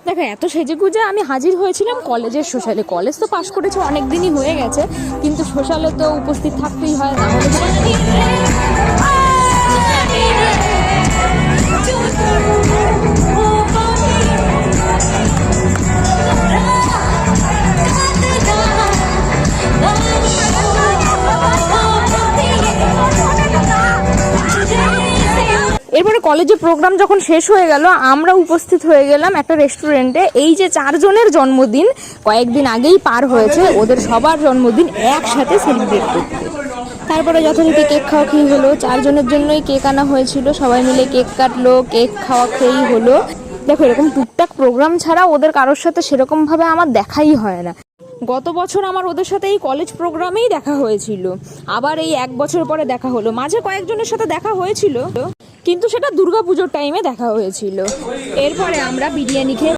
দেখো এত সেজেগুজে আমি হাজির হয়েছিলাম কলেজের সোশ্যালে। কলেজ তো পাশ করেছে অনেক দিনই হয়ে গেছে, কিন্তু সোশ্যালে তো উপস্থিত থাকতেই হয়, না হলে এরপরে কলেজে প্রোগ্রাম যখন শেষ হয়ে গেল, আমরা উপস্থিত হয়ে গেলাম একটা রেস্টুরেন্টে। এই যে 4 জনের জন্মদিন কয়েকদিন আগেই পার হয়েছে, ওদের সবার জন্মদিন একসাথে সেলিব্রেট করতে। তারপরে যথারীতি কেক খাওয়া খেয়ে হলো। 4 জনের জন্যই কেক আনা হয়েছিল, সবাই মিলে কেক কাটলো, কেক খাওয়া খেয়েই হলো। দেখো এরকম টুকটাক প্রোগ্রাম ছাড়া ওদের কারোর সাথে সেরকমভাবে আমার দেখাই হয় না। গত বছর আমার ওদের সাথে এই কলেজ প্রোগ্রামেই দেখা হয়েছিল, আবার এই 1 বছর পরে দেখা হলো। মাঝে কয়েকজনের সাথে দেখা হয়েছিল, কিন্তু সেটা দুর্গাপুজোর টাইমে দেখা হয়েছিল। এরপরে আমরা বিরিয়ানি খেয়ে